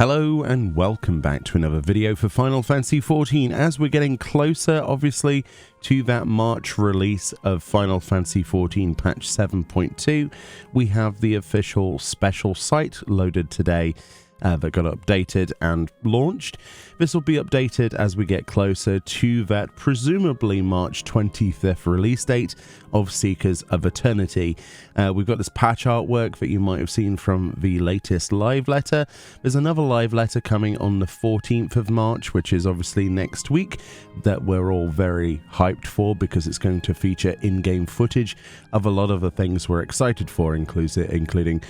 Hello and welcome back to another video for Final Fantasy XIV. As we're getting closer, obviously, to that March release of Final Fantasy XIV patch 7.2, we have the official special site loaded today that got updated and launched. This will be updated as we get closer to that presumably March 25th release date of Seekers of Eternity. We've got this patch artwork that you might have seen from the latest live letter. There's another live letter coming on the 14th of March, which is obviously next week, that we're all very hyped for because it's going to feature in-game footage of a lot of the things we're excited for, including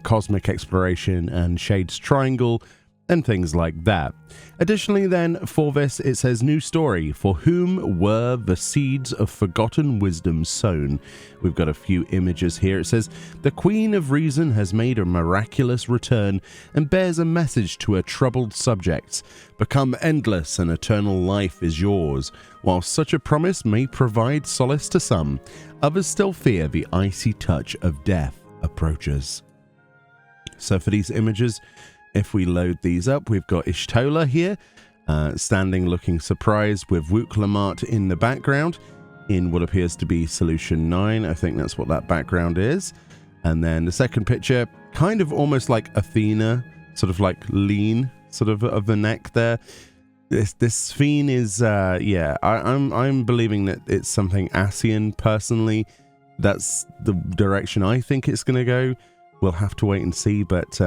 cosmic exploration and Shade's Triangle, and things like that. Additionally then, for this, it says, new story, for whom were the seeds of forgotten wisdom sown? We've got a few images here. It says, the Queen of Reason has made a miraculous return and bears a message to her troubled subjects. Become endless and eternal life is yours. While such a promise may provide solace to some, others still fear the icy touch of death approaches. So for these images, if we load these up, we've got Ishtola here, standing looking surprised with Wuklamart in the background in what appears to be Solution 9. I think that's what that background is. And then the second picture, kind of almost like Athena, sort of like lean, sort of the neck there. This Sphene is, I'm believing that it's something Ascian personally. That's the direction I think it's going to go. We'll have to wait and see, but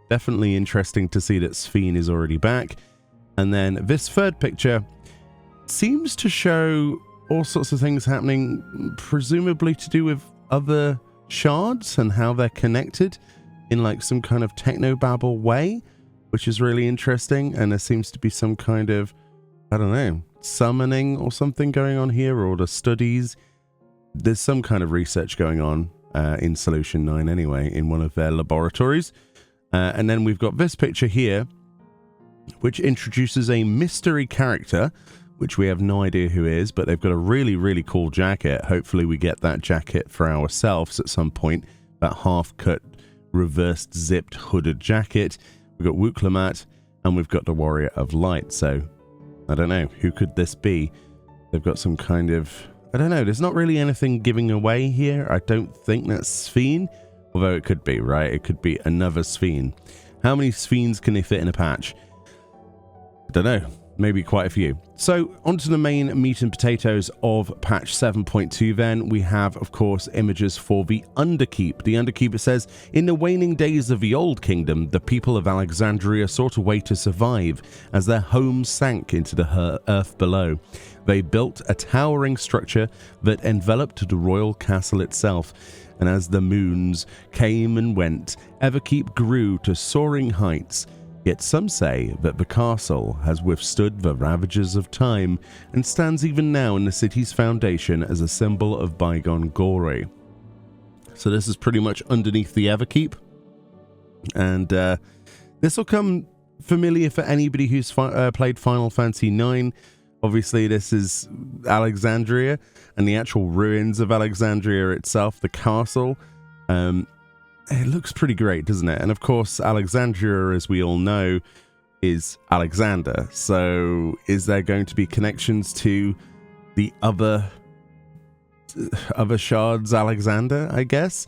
definitely interesting to see that Sphene is already back. And then this third picture seems to show all sorts of things happening, presumably to do with other shards and how they're connected in like some kind of technobabble way, which is really interesting. And there seems to be some kind of, I don't know, summoning or something going on here, or the studies. There's some kind of research going on in Solution 9 anyway, in one of their laboratories. And then we've got this picture here, which introduces a mystery character, which we have no idea who is, but they've got a really, really cool jacket. Hopefully we get that jacket for ourselves at some point, that half-cut, reversed, zipped, hooded jacket. We've got Wuklamart, and we've got the Warrior of Light. So, I don't know, who could this be? They've got some kind of, I don't know, there's not really anything giving away here. I don't think that's Sphene. Although it could be, right? It could be another Sphene. How many Sphenes can they fit in a patch? I don't know. Maybe quite a few. So, onto the main meat and potatoes of patch 7.2 then. We have, of course, images for the Underkeep. The Underkeep, it says, in the waning days of the Old Kingdom, the people of Alexandria sought a way to survive as their homes sank into the earth below. They built a towering structure that enveloped the royal castle itself. And as the moons came and went, Everkeep grew to soaring heights. Yet some say that the castle has withstood the ravages of time and stands even now in the city's foundation as a symbol of bygone glory. So this is pretty much underneath the Everkeep. And this will come familiar for anybody who's played Final Fantasy IX. Obviously, this is Alexandria and the actual ruins of Alexandria itself, the castle. It looks pretty great, doesn't it? And of course, Alexandria, as we all know, is Alexander. So is there going to be connections to the other shards Alexander, I guess?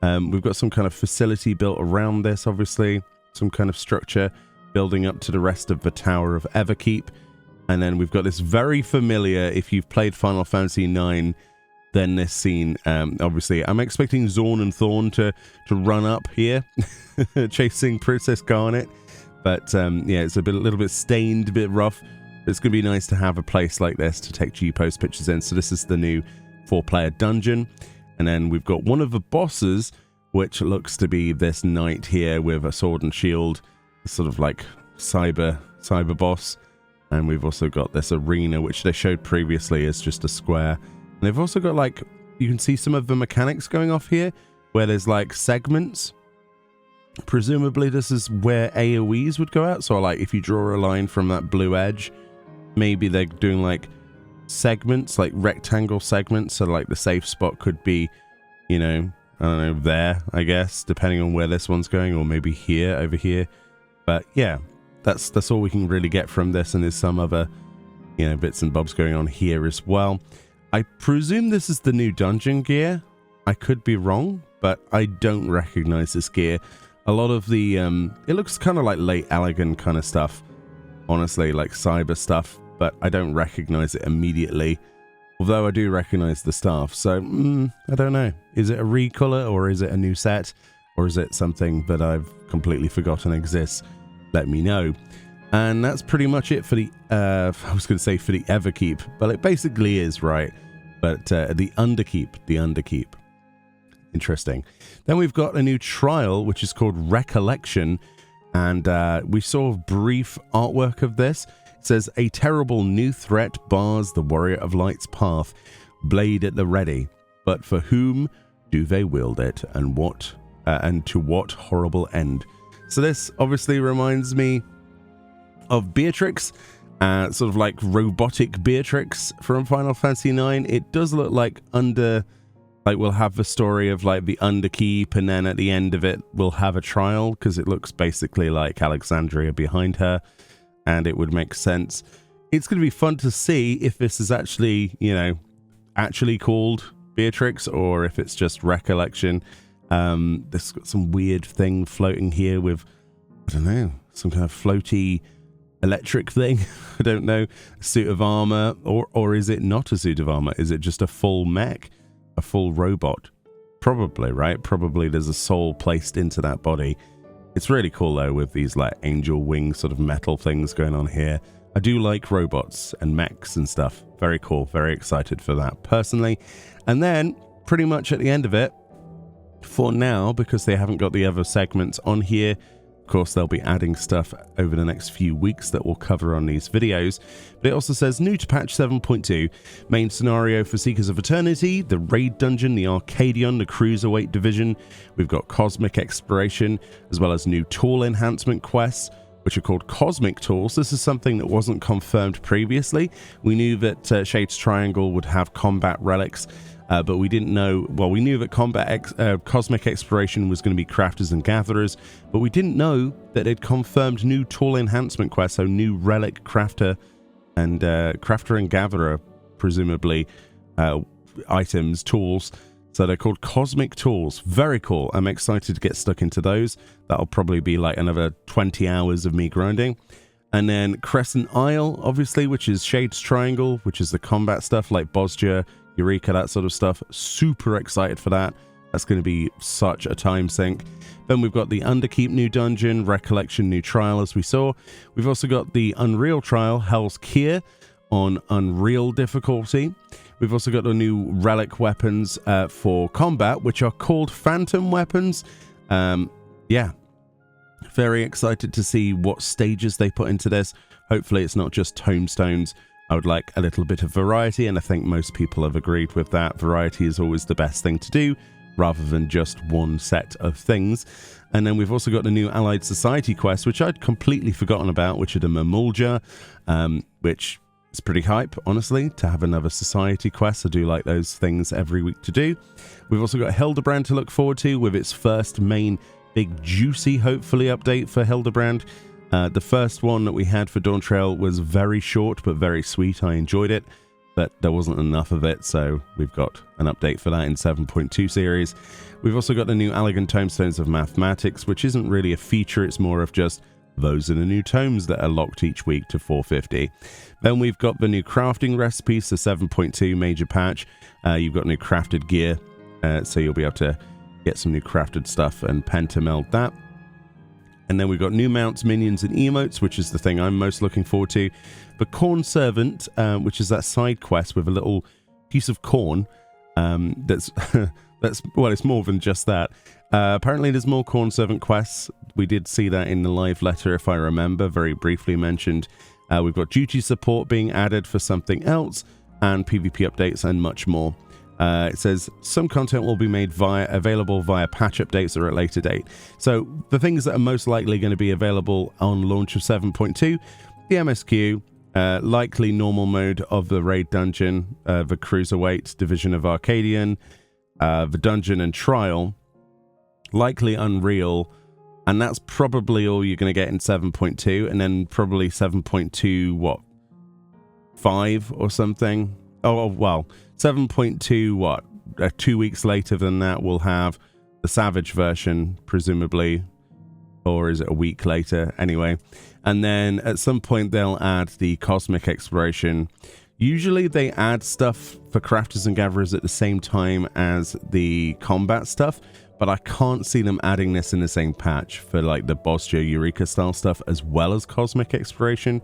We've got some kind of facility built around this, obviously. Some kind of structure building up to the rest of the Tower of Everkeep. And then we've got this very familiar, if you've played Final Fantasy IX, then this scene, obviously, I'm expecting Zorn and Thorn to run up here, chasing Princess Garnet. But yeah, it's a little bit stained, a bit rough. It's going to be nice to have a place like this to take G-Post pictures in. So this is the new 4-player dungeon. And then we've got one of the bosses, which looks to be this knight here with a sword and shield, sort of like cyber boss. And we've also got this arena, which they showed previously as just a square. And they've also got, like, you can see some of the mechanics going off here, where there's, like, segments. Presumably this is where AoEs would go out. So, like, if you draw a line from that blue edge, maybe they're doing, like, segments, like rectangle segments. So, like, the safe spot could be, you know, I don't know, there, I guess, depending on where this one's going. Or maybe here, over here. But yeah, that's all we can really get from this, and there's some other, you know, bits and bobs going on here as well. I presume this is the new dungeon gear. I could be wrong, but I don't recognize this gear. A lot of the, it looks kind of like late Allegan kind of stuff, honestly, like cyber stuff, but I don't recognize it immediately. Although I do recognize the staff, so I don't know. Is it a recolor, or is it a new set, or is it something that I've completely forgotten exists? Let me know. And that's pretty much it for the, I was going to say for the Everkeep, but it basically is, right? But the Underkeep. Interesting. Then we've got a new trial, which is called Recollection, and we saw a brief artwork of this. It says, a terrible new threat bars the Warrior of Light's path, blade at the ready. But for whom do they wield it, and what, and to what horrible end? So this obviously reminds me of Beatrix, sort of like robotic Beatrix from Final Fantasy IX. It does look like we'll have the story of like the Underkeep, and then at the end of it we'll have a trial, because it looks basically like Alexandria behind her, and it would make sense. It's going to be fun to see if this is actually, you know, actually called Beatrix, or if it's just Recollection. There's got some weird thing floating here with, I don't know, some kind of floaty electric thing. I don't know, a suit of armor, or is it not a suit of armor? Is it just a full mech, a full robot? Probably, right? Probably there's a soul placed into that body. It's really cool though, with these like angel wing sort of metal things going on here. I do like robots and mechs and stuff. Very cool. Very excited for that personally. And then pretty much at the end of it, for now, because they haven't got the other segments on here, of course they'll be adding stuff over the next few weeks that we'll cover on these videos. But it also says, new to patch 7.2, main scenario for Seekers of Eternity, the Raid Dungeon, the Arcadion, the Cruiserweight Division. We've got Cosmic Exploration, as well as new tool enhancement quests, which are called Cosmic Tools. This is something that wasn't confirmed previously. We knew that Shades Triangle would have combat relics, but we didn't know, well, we knew that Cosmic Exploration was going to be Crafters and Gatherers, but we didn't know that it confirmed new tool enhancement quests, so new Relic Crafter and Gatherer, presumably, items, tools. So they're called Cosmic Tools. Very cool. I'm excited to get stuck into those. That'll probably be like another 20 hours of me grinding. And then Crescent Isle, obviously, which is Shades Triangle, which is the combat stuff like Bosja, Eureka, that sort of stuff. Super excited for that. That's going to be such a time sink. Then we've got the Underkeep new dungeon, Recollection new trial, as we saw. We've also got the Unreal trial, Hell's Keer, on Unreal difficulty. We've also got the new relic weapons for combat, which are called Phantom weapons. Yeah, very excited to see what stages they put into this. Hopefully it's not just tomestones. I would like a little bit of variety, and I think most people have agreed with that. Variety is always the best thing to do, rather than just one set of things. And then we've also got the new Allied Society quest, which I'd completely forgotten about, which are the Mamulja, which is pretty hype, honestly, to have another Society quest. I do like those things every week to do. We've also got Hildebrand to look forward to, with its first main big juicy, hopefully, update for Hildebrand. The first one that we had for Dawntrail was very short, but very sweet. I enjoyed it, but there wasn't enough of it, so we've got an update for that in 7.2 series. We've also got the new Allegan Tomestones of Mathematics, which isn't really a feature, it's more of just those are the new tomes that are locked each week to 450. Then we've got the new crafting recipes, the 7.2 major patch. You've got new crafted gear, so you'll be able to get some new crafted stuff and pentameld that. And then we've got new mounts, minions, and emotes, which is the thing I'm most looking forward to. The Corn Servant, which is that side quest with a little piece of corn. That's well, it's more than just that. Apparently there's more Corn Servant quests. We did see that in the live letter, if I remember, very briefly mentioned. We've got duty support being added for something else, and PvP updates and much more. It says some content will be made available via patch updates or at a later date. So the things that are most likely going to be available on launch of 7.2, the MSQ, likely normal mode of the raid dungeon, the Cruiserweight Division of Arcadion, the dungeon and trial, likely Unreal, And that's probably all you're going to get in 7.2, and then probably 7.2, what, 5 or something? Oh, well, 7.2, what, 2 weeks later than that, we'll have the Savage version, presumably, or is it a week later? Anyway, and then at some point they'll add the Cosmic Exploration. Usually they add stuff for Crafters and Gatherers at the same time as the combat stuff, but I can't see them adding this in the same patch for like the Bostia Eureka style stuff as well as Cosmic Exploration.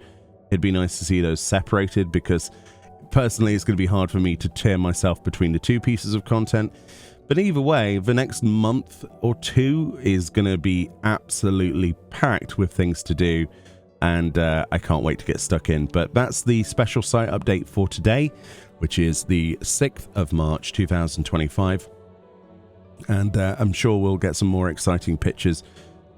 It'd be nice to see those separated, because personally it's going to be hard for me to tear myself between the two pieces of content. But either way, the next month or two is going to be absolutely packed with things to do, and I can't wait to get stuck in. But that's the special site update for today, which is the 6th of March 2025. And I'm sure we'll get some more exciting pictures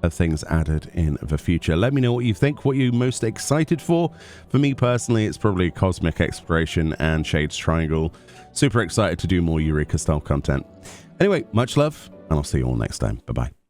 of things added in the future. Let me know what you think, what you're most excited for. For me personally, it's probably Cosmic Exploration and Shades Triangle. Super excited to do more Eureka style content. Anyway, much love, and I'll see you all next time. Bye-bye.